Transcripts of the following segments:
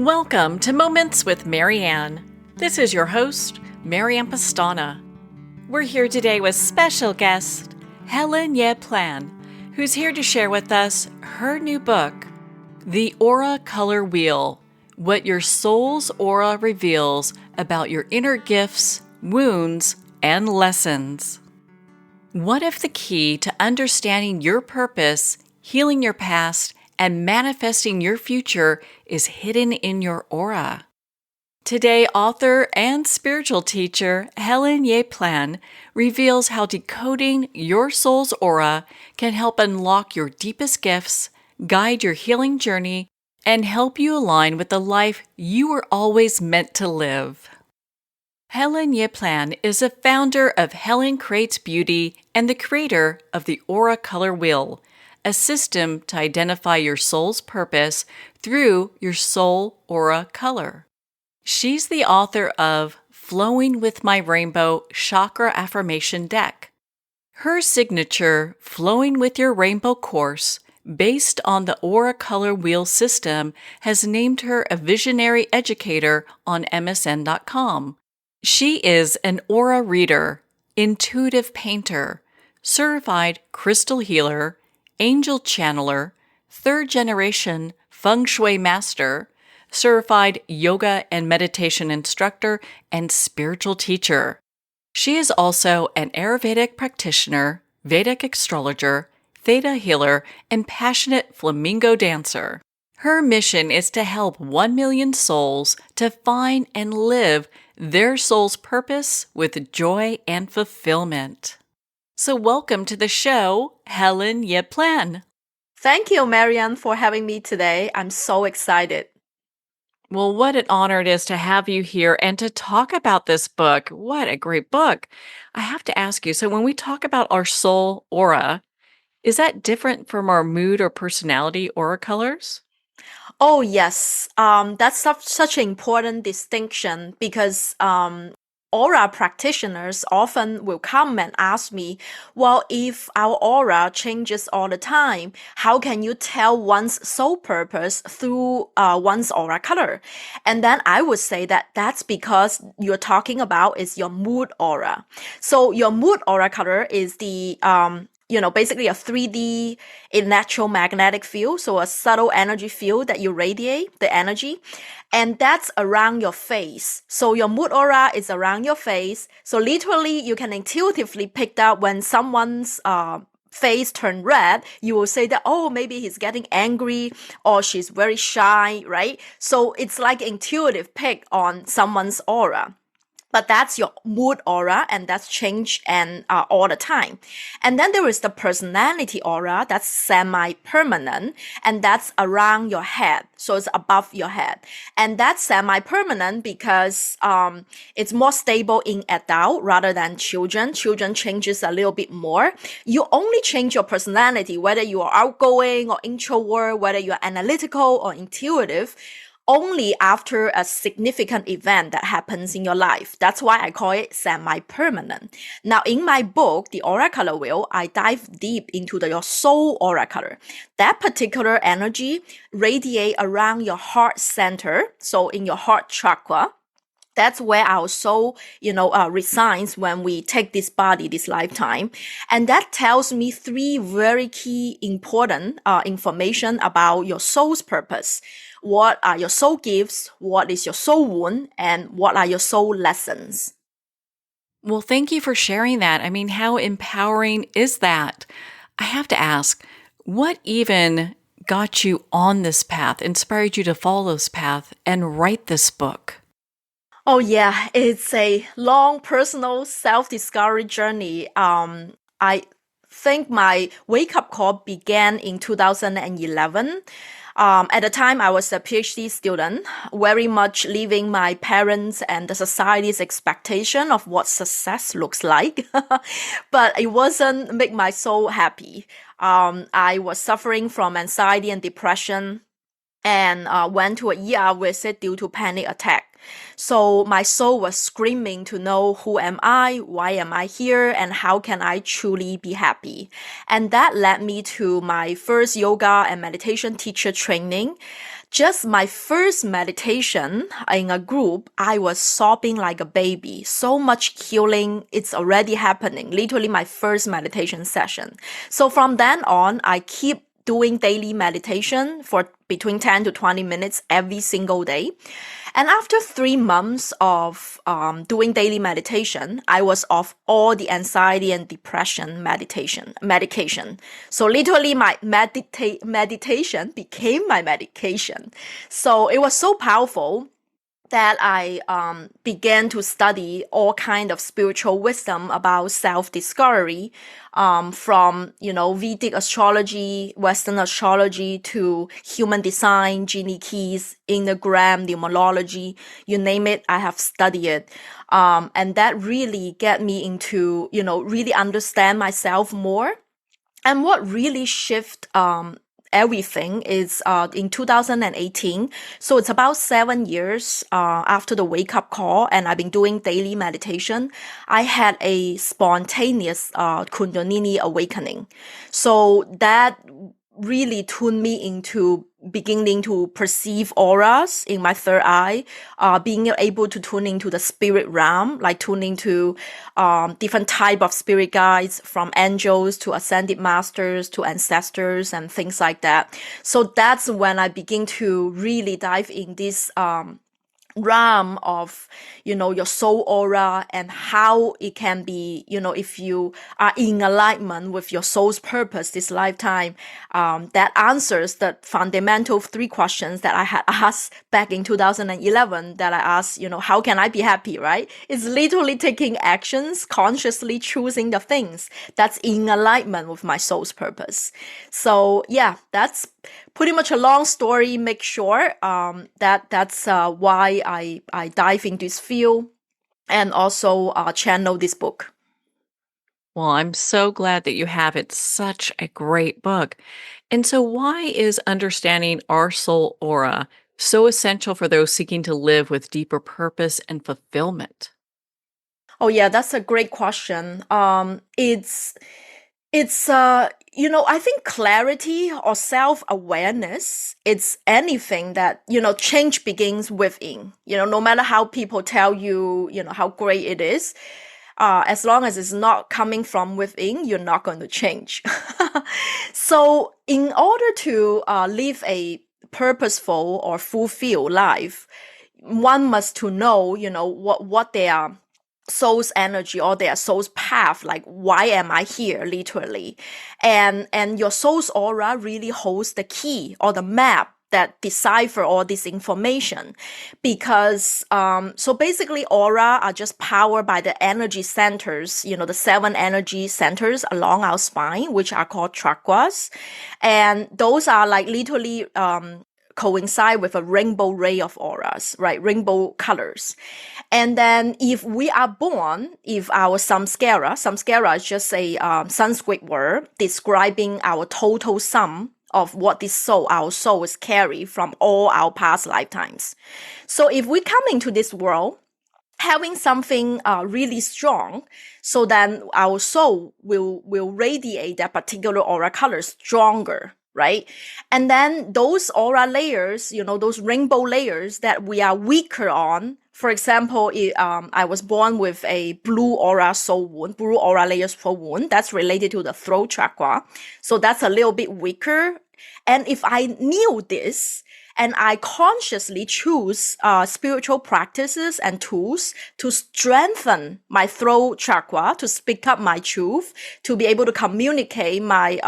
Welcome to Moments with Marianne. This is your host, Marianne Pastana. We're here today with special guest, Helen Ye Plehn, who's here to share with us her new book, The Aura Color Wheel, What Your Soul's Aura Reveals About Your Inner Gifts, Wounds, and Lessons. What if the key to understanding your purpose, healing your past, and manifesting your future is hidden in your aura? Today, author and spiritual teacher Helen Ye Plehn reveals how decoding your soul's aura can help unlock your deepest gifts, guide your healing journey, and help you align with the life you were always meant to live. Helen Ye Plehn is a founder of Helen Creates Beauty and the creator of the Aura Color Wheel, a system to identify your soul's purpose through your soul aura color. She's the author of Flowing with My Rainbow Chakra Affirmation Deck. Her signature Flowing with Your Rainbow course, based on the Aura Color Wheel system, has named her a visionary educator on MSN.com. She is an aura reader, intuitive painter, certified crystal healer, angel channeler, third-generation feng shui master, certified yoga and meditation instructor, and spiritual teacher. She is also an Ayurvedic practitioner, Vedic astrologer, theta healer, and passionate flamingo dancer. Her mission is to help 1 million souls to find and live their soul's purpose with joy and fulfillment. So welcome to the show, Helen Ye Plehn. Thank you, Marianne, for having me today. I'm so excited. Well, what an honor it is to have you here and to talk about this book. What a great book. I have to ask you, so when we talk about our soul aura, is that different from our mood or personality aura colors? Oh, yes. That's such an important distinction because aura practitioners often will come and ask me, well, if our aura changes all the time, how can you tell one's soul purpose through one's aura color? And then I would say that that's because you're talking about is your mood aura. So your mood aura color is the basically a 3D electromagnetic field, so a subtle energy field that you radiate the energy, and that's around your face. So your mood aura is around your face. So literally, you can intuitively pick up when someone's face turn red, you will say that, oh, maybe he's getting angry or she's very shy, right? So it's like intuitive pick on someone's aura. But that's your mood aura, and that's change and all the time. And then there is the personality aura that's semi-permanent, and that's around your head. So it's above your head. And that's semi-permanent because it's more stable in adult rather than children. Children changes a little bit more. You only change your personality, whether you are outgoing or introvert, whether you're analytical or intuitive, only after a significant event that happens in your life. That's why I call it semi-permanent. Now, in my book, The Aura Color Wheel, I dive deep into your soul aura color. That particular energy radiate around your heart center, so in your heart chakra. That's where our soul, resides when we take this body, this lifetime. And that tells me 3 very key important information about your soul's purpose. What are your soul gifts? What is your soul wound? And what are your soul lessons? Well, thank you for sharing that. I mean, how empowering is that? I have to ask, what even got you on this path, inspired you to follow this path and write this book? Oh yeah, it's a long personal self-discovery journey. I think my wake-up call began in 2011. At the time, I was a PhD student, very much living my parents' and the society's expectation of what success looks like. But it wasn't make my soul happy. I was suffering from anxiety and depression, and went to a ER visit due to panic attack. So my soul was screaming to know who am I, why am I here, and how can I truly be happy. And that led me to my first yoga and meditation teacher training. Just my first meditation in a group, I was sobbing like a baby. So much healing, it's already happening. Literally my first meditation session. So from then on, I keep doing daily meditation for between 10 to 20 minutes every single day. And after 3 months of doing daily meditation, I was off all the anxiety and depression medication. So literally my meditation became my medication. So it was so powerful that I began to study all kind of spiritual wisdom about self-discovery, from Vedic astrology, Western astrology to human design, genie keys, enneagram, numerology, you name it, I have studied it, and that really get me into really understand myself more. And what really shift everything is in 2018. So it's about 7 years after the wake up call, and I've been doing daily meditation. I had a spontaneous Kundalini awakening. So that really tuned me into beginning to perceive auras in my third eye, being able to tune into the spirit realm, like tuning to different type of spirit guides, from angels to ascended masters to ancestors and things like that. So that's when I begin to really dive in this realm of your soul aura, and how it can be, if you are in alignment with your soul's purpose this lifetime. That answers the fundamental 3 questions that I had asked back in 2011, that I asked, how can I be happy, right? It's literally taking actions, consciously choosing the things that's in alignment with my soul's purpose. So yeah, that's pretty much a long story. Make sure that's why I dive into this field, and also channel this book. Well, I'm so glad that you have it. Such a great book. And so, why is understanding our soul aura so essential for those seeking to live with deeper purpose and fulfillment? Oh yeah, that's a great question. It's I think clarity or self-awareness, it's anything that, change begins within. No matter how people tell you, how great it is, as long as it's not coming from within, you're not going to change. So in order to live a purposeful or fulfilled life, one must to know, what they are soul's energy or their soul's path, like why am I here, literally. And your soul's aura really holds the key or the map that decipher all this information. Because so basically aura are just powered by the energy centers, the 7 energy centers along our spine, which are called chakras. And those are like literally coincide with a rainbow ray of auras, right? Rainbow colors. And then if we are born, if our samskara is just a Sanskrit word describing our total sum of what our soul is carried from all our past lifetimes. So if we come into this world having something really strong, so then our soul will radiate that particular aura color stronger, right? And then those aura layers, those rainbow layers that we are weaker on. For example, I was born with a blue aura soul wound, blue aura layers soul wound. That's related to the throat chakra. So that's a little bit weaker. And if I knew this, and I consciously choose spiritual practices and tools to strengthen my throat chakra, to speak up my truth, to be able to communicate my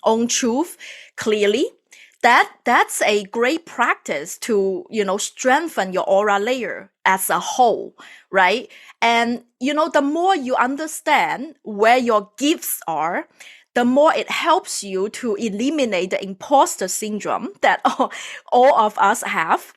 own truth clearly, that's a great practice to, strengthen your aura layer as a whole, right? And, the more you understand where your gifts are, the more it helps you to eliminate the imposter syndrome that all of us have.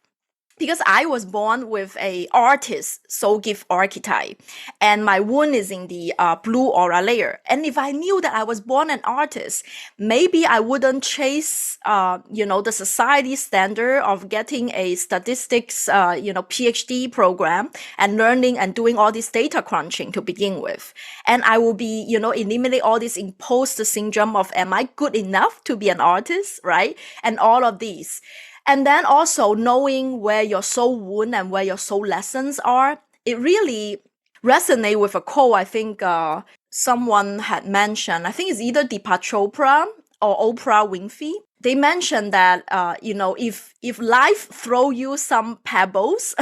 because I was born with a artist soul gift archetype, and my wound is in the blue aura layer. And if I knew that I was born an artist, maybe I wouldn't chase, the society standard of getting a statistics, PhD program and learning and doing all this data crunching to begin with. And I will be, eliminate all this imposter syndrome of, am I good enough to be an artist, right? And all of these. And then also knowing where your soul wound and where your soul lessons are, it really resonate with a quote I think someone had mentioned. I think it's either Deepak Chopra or Oprah Winfrey. They mentioned that if life throw you some pebbles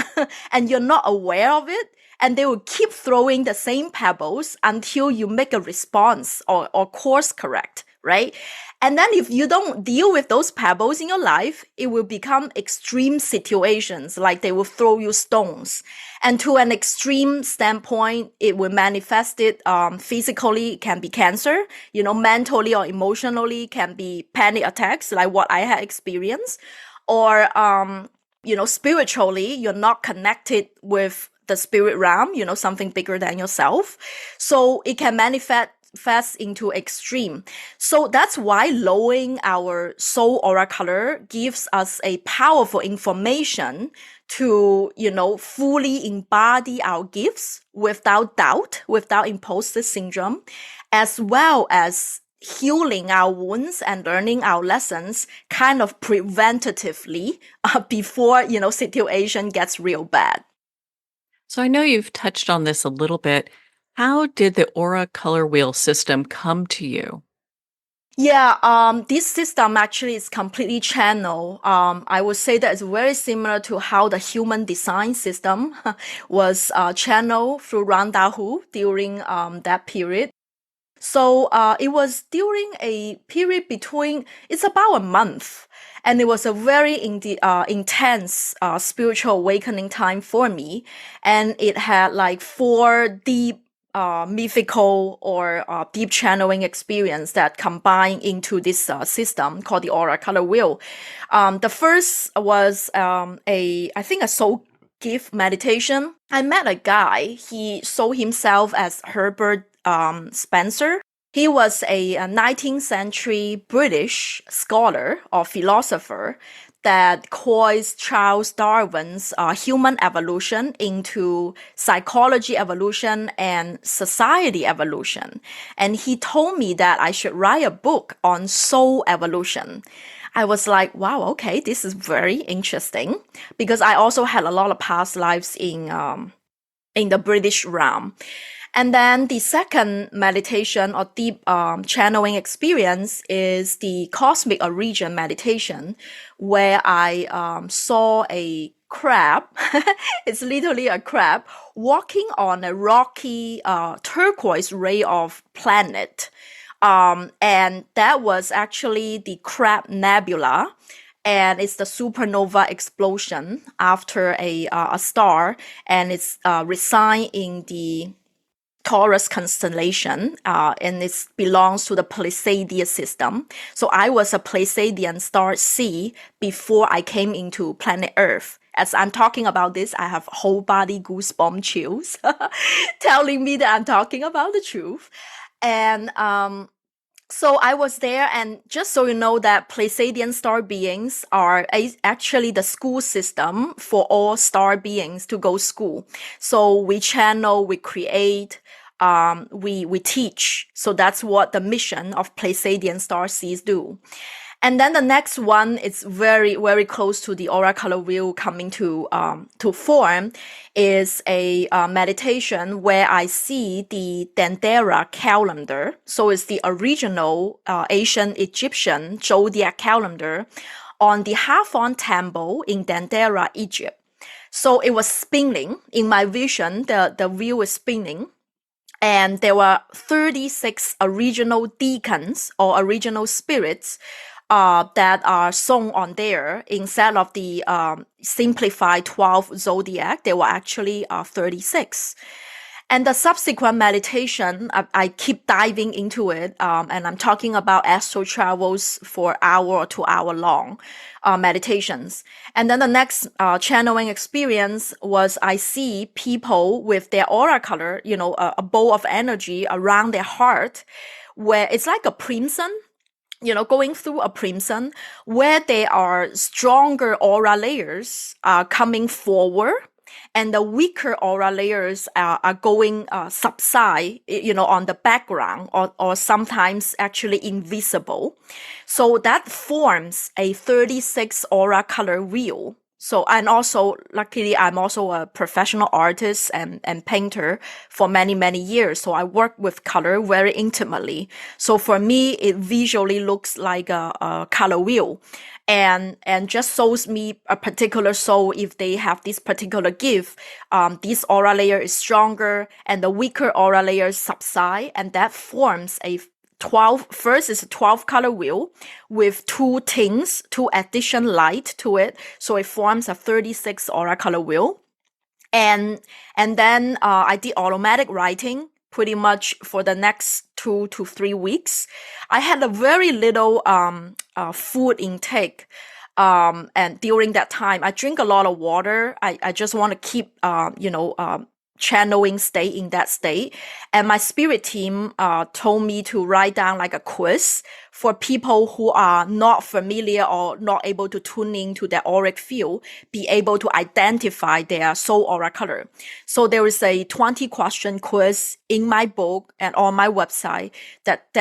and you're not aware of it, and they will keep throwing the same pebbles until you make a response or course correct, right? And then if you don't deal with those pebbles in your life, it will become extreme situations, like they will throw you stones. And to an extreme standpoint, it will manifest it physically, it can be cancer, mentally or emotionally can be panic attacks, like what I had experienced. Or, spiritually, you're not connected with the spirit realm, something bigger than yourself. So it can manifest into extreme. So that's why lowering our soul aura color gives us a powerful information to, fully embody our gifts without doubt, without imposter syndrome, as well as healing our wounds and learning our lessons kind of preventatively before, situation gets real bad. So I know you've touched on this a little bit. How did the aura color wheel system come to you? Yeah, this system actually is completely channel. I would say that it's very similar to how the human design system was channeled through Randahu during that period. So it was during a period between, it's about a month. And it was a very intense spiritual awakening time for me. And it had like 4 deep mythical or deep channeling experience that combine into this system called the aura color wheel. The first was I think a soul gift meditation. I met a guy. He saw himself as Herbert Spencer. He was a 19th century British scholar or philosopher that coins Charles Darwin's human evolution into psychology evolution and society evolution. And he told me that I should write a book on soul evolution. I was like, wow, okay, this is very interesting, because I also had a lot of past lives in the British realm. And then the second meditation or deep channeling experience is the cosmic origin meditation, where I saw a crab. It's literally a crab walking on a rocky turquoise ray of planet. And that was actually the Crab Nebula. And it's the supernova explosion after a star, and it's resigned in the Taurus constellation, and it belongs to the Pleiadian system. So I was a Pleiadian star C before I came into planet Earth. As I'm talking about this, I have whole body goosebump chills telling me that I'm talking about the truth. And so I was there, and just so you know that Pleiadian star beings are actually the school system for all star beings to go school. So we channel, we create, we teach. So that's what the mission of Pleiadian star seeds do. And then the next one is very, very close to the aura color wheel coming to form, is a meditation where I see the Dendera calendar. So it's the original ancient Egyptian zodiac calendar on the Hathor temple in Dendera, Egypt. So it was spinning. In my vision, the wheel is spinning. And there were 36 original deacons or original spirits that are shown on there. Instead of the simplified 12 zodiac, there were actually 36. And the subsequent meditation, I keep diving into it, and I'm talking about astral travels for hour or 2 hour long meditations. And then the next channeling experience was I see people with their aura color, a bowl of energy around their heart, where it's like a crimson, going through a crimson, where there are stronger aura layers coming forward, and the weaker aura layers are going subside, on the background, or sometimes actually invisible. So that forms a 36 aura color wheel. So, and also, luckily, I'm also a professional artist and painter for many, many years. So I work with color very intimately. So for me, it visually looks like a color wheel, and just shows me a particular soul. If they have this particular gift, this aura layer is stronger and the weaker aura layers subside, and that forms a 12, first is a 12 color wheel with two tints, two addition light to it. So it forms a 36 aura color wheel. And then I did automatic writing pretty much for the next 2 to 3 weeks. I had a very little food intake. And during that time, I drink a lot of water. I just want to keep, channeling state in that state. And my spirit team told me to write down like a quiz for people who are not familiar or not able to tune into their auric field, be able to identify their soul aura color. So there is a 20-question quiz in my book and on my website that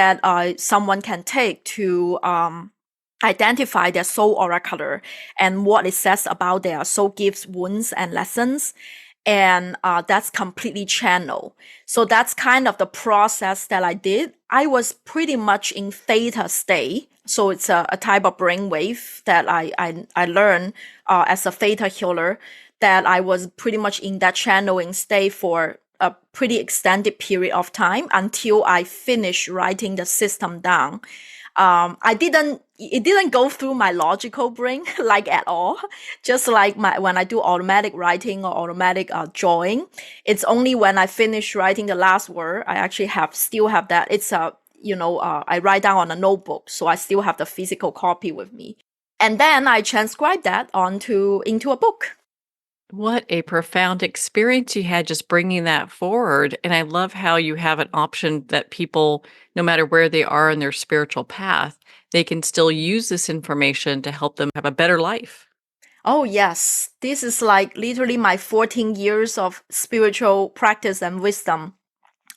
someone can take to identify their soul aura color and what it says about their soul gifts, wounds, and lessons. And that's completely channel. So that's kind of the process that I did. I was pretty much in theta state. So it's a type of brainwave that I learned as a theta healer, that I was pretty much in that channeling state for a pretty extended period of time until I finished writing the system down. It didn't go through my logical brain like at all. Just like when I do automatic writing or automatic drawing, it's only when I finish writing the last word, I actually still have that. It's I write down on a notebook, so I still have the physical copy with me. And then I transcribe that into a book. What a profound experience you had just bringing that forward. And I love how you have an option that people, no matter where they are in their spiritual path, they can still use this information to help them have a better life. Oh, yes. This is like literally my 14 years of spiritual practice and wisdom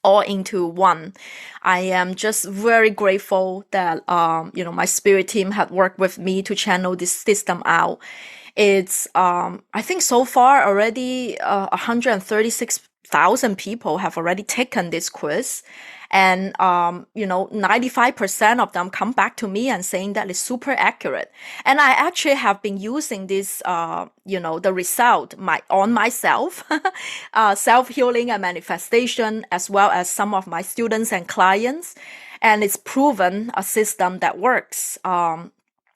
all into one. I am just very grateful that, my spirit team had worked with me to channel this system out. It's, I think so far already 136,000 people have already taken this quiz. And, 95% of them come back to me and saying that it's super accurate. And I actually have been using this, the result on myself, self-healing and manifestation, as well as some of my students and clients. And it's proven a system that works.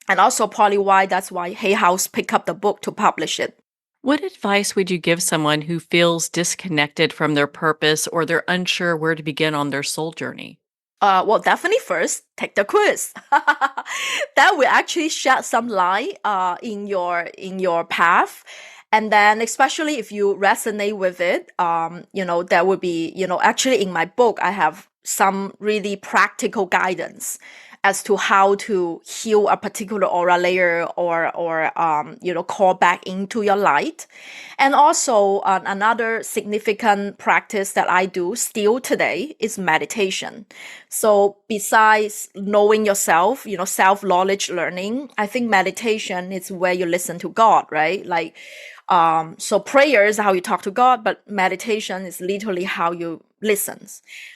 And also probably that's why Hay House picked up the book to publish it. What advice would you give someone who feels disconnected from their purpose or they're unsure where to begin on their soul journey? Well, definitely first take the quiz. That will actually shed some light in your path. And then, especially if you resonate with it, there would be, actually in my book, I have some really practical guidance as to how to heal a particular aura layer or call back into your light. And also another significant practice that I do still today is meditation. So besides knowing yourself, self-knowledge learning, I think meditation is where you listen to God, right? Like, so prayer is how you talk to God, but meditation is literally how you listen.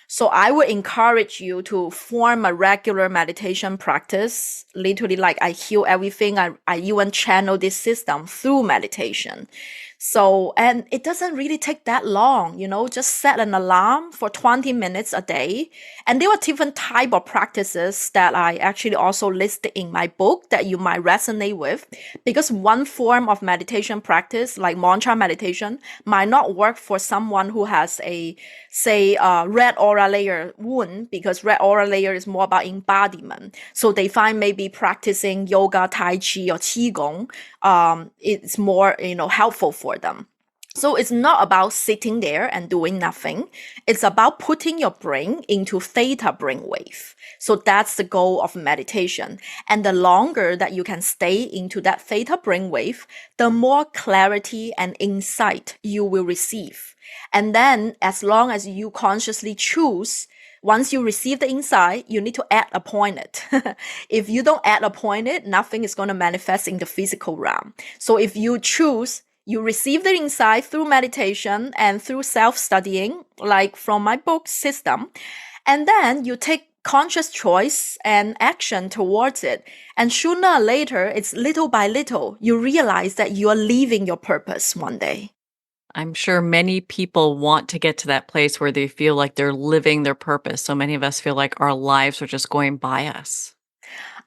So I would encourage you to form a regular meditation practice. Literally, like I heal everything. I even channel this system through meditation. So, and it doesn't really take that long, just set an alarm for 20 minutes a day. And there are different type of practices that I actually also listed in my book that you might resonate with, because one form of meditation practice, like mantra meditation, might not work for someone who has a, say, red aura layer wound, because red aura layer is more about embodiment. So they find maybe practicing yoga, tai chi, or qigong, it's more, helpful for them. So it's not about sitting there and doing nothing. It's about putting your brain into theta brainwave. So that's the goal of meditation. And the longer that you can stay into that theta brainwave, the more clarity and insight you will receive. And then as long as you consciously choose, once you receive the insight, you need to add a point it. If you don't add a point it, nothing is going to manifest in the physical realm. So if you choose, you receive the insight through meditation and through self-studying, like from my book system, and then you take conscious choice and action towards it. And sooner or later, it's little by little, you realize that you are living your purpose one day. I'm sure many people want to get to that place where they feel like they're living their purpose. So many of us feel like our lives are just going by us.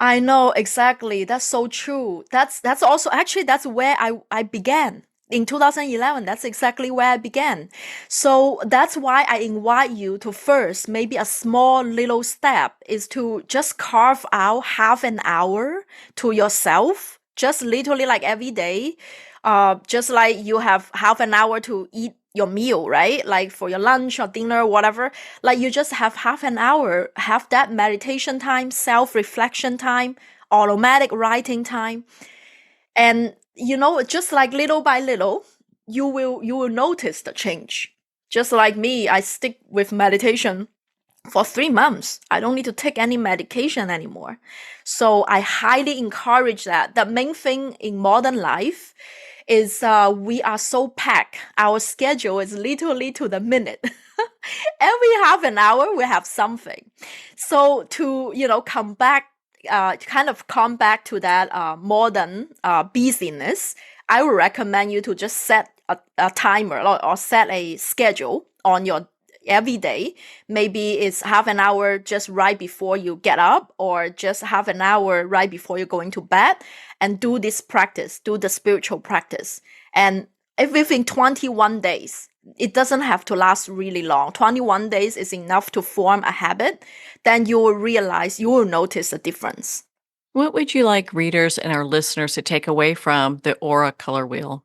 I know, exactly. That's so true. That's also actually that's where I began. In 2011, that's exactly where I began. So that's why I invite you to first, maybe a small little step is to just carve out half an hour to yourself, just literally like every day. Just like you have half an hour to eat your meal, right? Like for your lunch or dinner, whatever. Like you just have half an hour, have that meditation time, self-reflection time, automatic writing time. And just like little by little, you will notice the change. Just like me, I stick with meditation for 3 months. I don't need to take any medication anymore. So I highly encourage that. The main thing in modern life is we are so packed. Our schedule is literally to the minute. Every half an hour we have something. So to come back, kind of come back to that modern busyness, I would recommend you to just set a timer, or set a schedule on your every day. Maybe it's half an hour just right before you get up, or just half an hour right before you're going to bed, and do this practice, do the spiritual practice. And if within 21 days, it doesn't have to last really long. 21 days is enough to form a habit. Then you will realize, you will notice a difference. What would you like readers and our listeners to take away from the aura color wheel?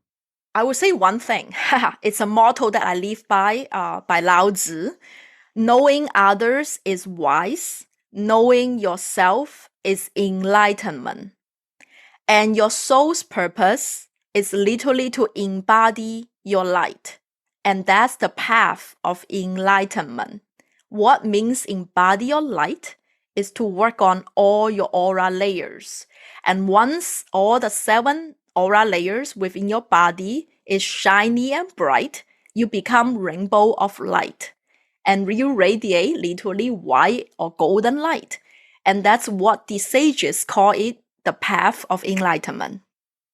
I would say one thing. It's a motto that I live by Lao Tzu. Knowing others is wise. Knowing yourself is enlightenment. And your soul's purpose is literally to embody your light. And that's the path of enlightenment. What means embody your light is to work on all your aura layers. And once all the 7 aura layers within your body is shiny and bright, you become rainbow of light. And you radiate literally white or golden light. And that's what the sages call it, the path of enlightenment.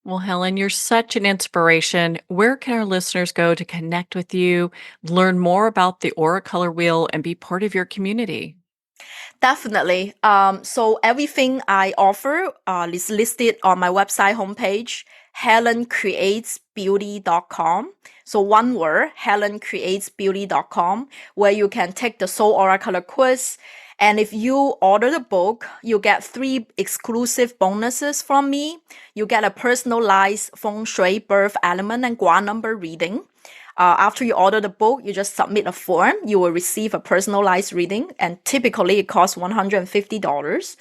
Well, Helen, you're such an inspiration. Where can our listeners go to connect with you, learn more about the aura color wheel, and be part of your community? Definitely. So everything I offer is listed on my website homepage, helencreatesbeauty.com. So one word, helencreatesbeauty.com, where you can take the Soul Aura Color quiz. And if you order the book, you get 3 exclusive bonuses from me. You get a personalized feng shui, birth element, and gua number reading. After you order the book, you just submit a form. You will receive a personalized reading, and typically it costs $150.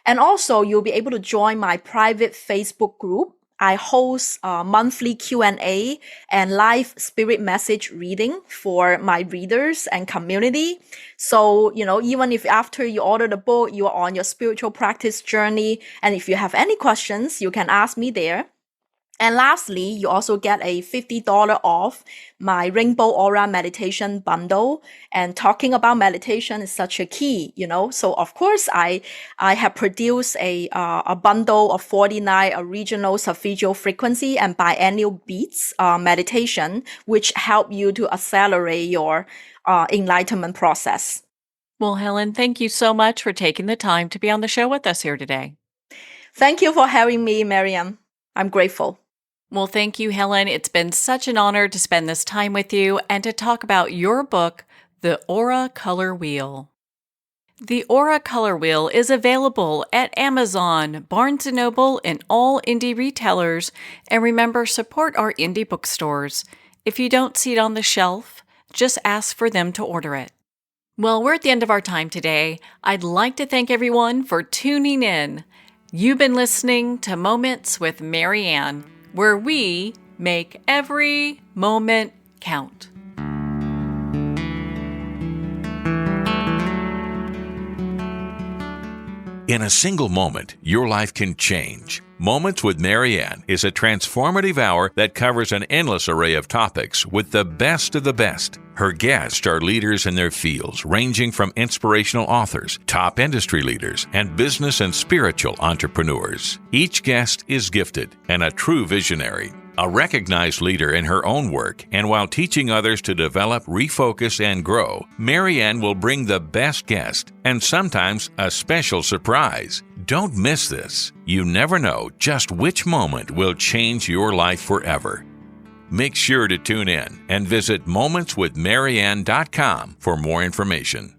And also, you'll be able to join my private Facebook group. I host monthly Q&A and live spirit message reading for my readers and community. So, even if after you order the book, you are on your spiritual practice journey, and if you have any questions, you can ask me there. And lastly, you also get a $50 off my Rainbow Aura Meditation bundle. And talking about meditation is such a key, So of course, I have produced a bundle of 49 original solfeggio frequency and biannual beats meditation, which help you to accelerate your enlightenment process. Well, Helen, thank you so much for taking the time to be on the show with us here today. Thank you for having me, Miriam. I'm grateful. Well, thank you, Helen. It's been such an honor to spend this time with you and to talk about your book, The Aura Color Wheel. The Aura Color Wheel is available at Amazon, Barnes & Noble, and all indie retailers. And remember, support our indie bookstores. If you don't see it on the shelf, just ask for them to order it. Well, we're at the end of our time today. I'd like to thank everyone for tuning in. You've been listening to Moments with Mary Ann, where we make every moment count. In a single moment, your life can change. Moments with Mary Ann is a transformative hour that covers an endless array of topics with the best of the best. Her guests are leaders in their fields, ranging from inspirational authors, top industry leaders, and business and spiritual entrepreneurs. Each guest is gifted and a true visionary, a recognized leader in her own work, and while teaching others to develop, refocus, and grow, Mary Ann will bring the best guest and sometimes a special surprise. Don't miss this. You never know just which moment will change your life forever. Make sure to tune in and visit momentswithmaryann.com for more information.